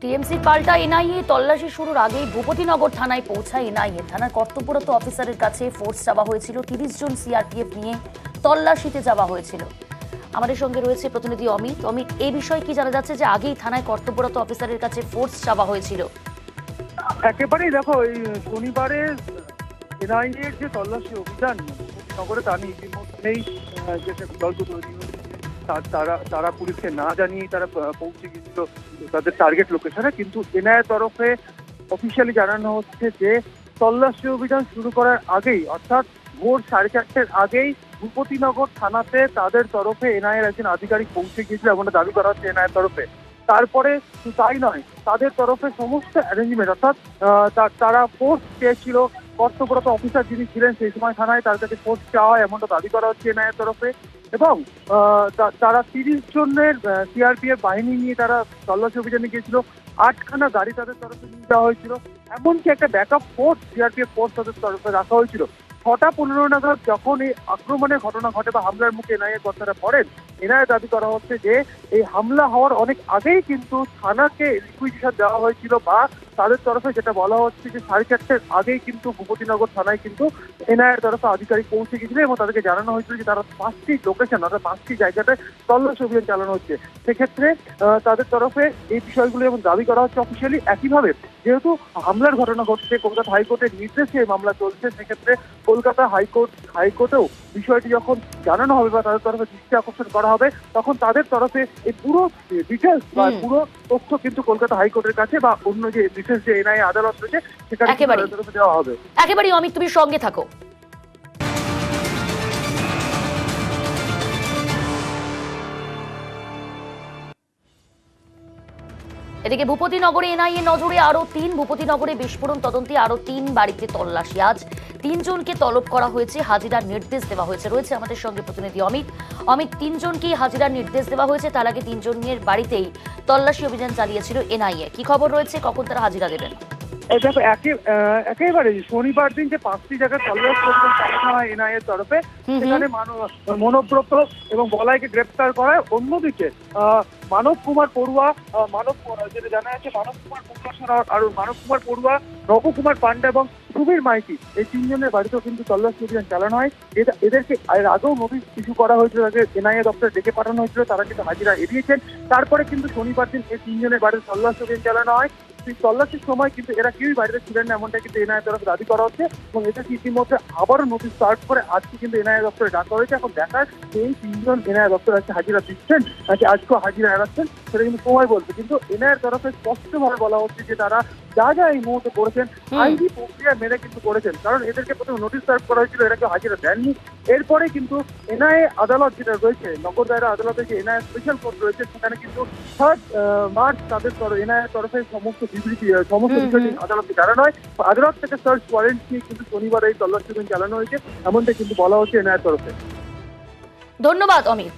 টিএমসির পাল্টা এনআইএ তল্লাশি শুরুর আগেই ভূপতিনগর থানায় পৌঁছায় এনআইএ। থানার কর্তব্যরত অফিসারের কাছে ফোর্স যাওয়া হয়েছিল, 30 জন সিআরপিএফ নিয়ে তল্লাশিতে যাওয়া হয়েছিল। আমাদের সঙ্গে রয়েছে প্রতিনিধি অমিত। অমিত, এই বিষয়ে কি জানা যাচ্ছে যে আগেই থানায় কর্তব্যরত অফিসারের কাছে ফোর্স যাওয়া হয়েছিল? একেবারেই দেখো, এই শনিবারে এনআইএর যে তল্লাশি অভিযান নগরে তা নিয়ে ইতিমধ্যেই যে গল্প তৈরি হয়েছে, তারা পুলিশকে না জানিয়ে তারা পৌঁছে গিয়েছিল তাদের টার্গেট লোকেশনে। কিন্তু এনআইএর তরফে অফিসিয়ালি জানানো হচ্ছে যে তল্লাশি অভিযান শুরু করার আগেই, অর্থাৎ ভোর 4:30টার আগেই ভূপতিনগর থানাতে তাদের তরফে এনআইএর একজন আধিকারিক পৌঁছে গিয়েছিল, এমনটা দাবি করা হচ্ছে এনআইএর তরফে। তারপরে তাই নয়, তাদের তরফে সমস্ত অ্যারেঞ্জমেন্ট, অর্থাৎ তারা ফোর্স চেয়েছিল। কর্তব্যরত অফিসার যিনি ছিলেন সেই সময় থানায়, তার কাছে ফোর্স চাওয়া হয় এমনটা দাবি করা হচ্ছে এনআইএর তরফে। এবং তারা 30 জনের সিআরপিএফ বাহিনী নিয়ে তারা তল্লাশি অভিযানে গিয়েছিল। 8খানা গাড়ি তাদের তরফে নিয়ে যাওয়া হয়েছিল, এমনকি একটা ব্যাকআপ ফোর্স সিআরপিএফ ফোর্স তাদের তরফে রাখা হয়েছিল। 6:15 নাগাদ যখন এই আক্রমণের ঘটনা ঘটে বা হামলার মুখে এনআইএ কথাটা পড়েন, এনআইএ দাবি করা হচ্ছে যে এই হামলা হওয়ার অনেক আগেই কিন্তু থানাকে রিকুইজিশন দেওয়া হয়েছিল, বা তাদের তরফে যেটা বলা হচ্ছে যে 4:30টার আগেই কিন্তু ভূপতিনগর থানায় কিন্তু এনআইএর তরফে আধিকারিক পৌঁছে গেছিল এবং তাদেরকে জানানো হয়েছিল যে তারা 5টি লোকেশন, অর্থাৎ 5টি জায়গাতে তল্লাশি অভিযান চালানো হচ্ছে। সেক্ষেত্রে তাদের তরফে এই বিষয়গুলো এবং দাবি করা হচ্ছে অফিসিয়ালি। একইভাবে যেহেতু হামলার ঘটনা ঘটছে, কলকাতা হাইকোর্টের নির্দেশে এই মামলা চলছে, সেক্ষেত্রে কলকাতা হাইকোর্টেও বিষয়টি যখন জানানো হবে বা তাদের তরফে দৃষ্টি আকর্ষণ করা হবে, তখন তাদের তরফে এই পুরো ডিটেলস বা পুরো তথ্য কিন্তু কলকাতা হাইকোর্টের কাছে বা অন্য যে বিশেষ যে এনআইএ আদালত রয়েছে সেখানে তাদের তরফে দেওয়া হবে। একেবারেই অমিত, তুমি সঙ্গে থাকো। এদিকে ভূপতিনগরে এনআইএ নজরে আরো 3, ভূপতিনগরে বিস্ফোরণ তদন্তে আরো 3 বাড়িতে তল্লাশি। আজ 3 জনকে তলব করা হয়েছে, হাজিরার নির্দেশ দেওয়া হয়েছে। রয়েছে আমাদের সঙ্গে প্রতিনিধি অমিত। 3 জনকে হাজিরার নির্দেশ দেওয়া হয়েছে, তার আগে 3 জনের বাড়িতেই তল্লাশি অভিযান চালিয়েছিল এনআইএ। কি খবর রয়েছে, কখন তারা হাজিরা দেবেন? দেখো, একেবারে শনিবার দিন যে 5টি জায়গায় তল্লাশি অভিযান চালানো হয় এনআইএর তরফে, সেখানে মনোব্রত এবং বলাইকে গ্রেপ্তার করায়। অন্যদিকে মানব কুমার পড়ুয়া, যেটা জানা যাচ্ছে মানব কুমার পড়ুয়া, নবকুমার পান্ডা এবং সুবীর মাইতি, এই 3 জনের বাড়িতেও কিন্তু তল্লাশি অভিযান চালানো হয়। এদেরকে এর আগেও নোটিশ ইস্যু করা হয়েছিল, তাদের এনআইএ দপ্তরে ডেকে পাঠানো হয়েছিল, তারা কিন্তু হাজিরা এড়িয়েছেন। তারপরে কিন্তু শনিবার দিন এই 3 জনের বাড়িতে তল্লাশি অভিযান চালানো হয়। সেই তল্লাশির সময় কিন্তু এরা কেউই বাড়িতে ছিলেন না, এমনটা কিন্তু এনআইএ তরফে দাবি করা হচ্ছে। এবং এটাকে ইতিমধ্যে আবারও নোটিশ সার্ভ করে আজকে কিন্তু এনআইএ দপ্তরে ডাকা হয়েছে। এখন দেখার এই 3 জন এনআইএ দপ্তরে আজকে হাজিরা দিচ্ছেন, নাকি আজকেও হাজিরা এড়াচ্ছেন, সেটা কিন্তু সময় বলছে। কিন্তু এনআইএর তরফে স্পষ্টভাবে বলা হচ্ছে যে তারা যা এই মুহূর্তে করেছেন আইনি প্রক্রিয়া মেনে কিন্তু করেছেন। কারণ এদেরকে প্রথমে নোটিশ সার্ভ করা হয়েছিল, এরা কেউ হাজিরা দেননি। এরপরে কিন্তু এনআইএ আদালত যেটা রয়েছে, নগর দায়রা আদালতে যে এনআইএ স্পেশাল কোর্ট রয়েছে, সেখানে কিন্তু 3 মার্চ তাদের এনআইএ তরফে সমস্ত বিষয়টি আদালতকে জানানো হয়। আদালত থেকে সার্চ ওয়ারেন্ট নিয়ে কিন্তু শনিবার এই তল্লাশি অভিযান চালানো হয়েছে, এমনটা কিন্তু বলা হচ্ছে এনআইএর তরফে। ধন্যবাদ অমিত।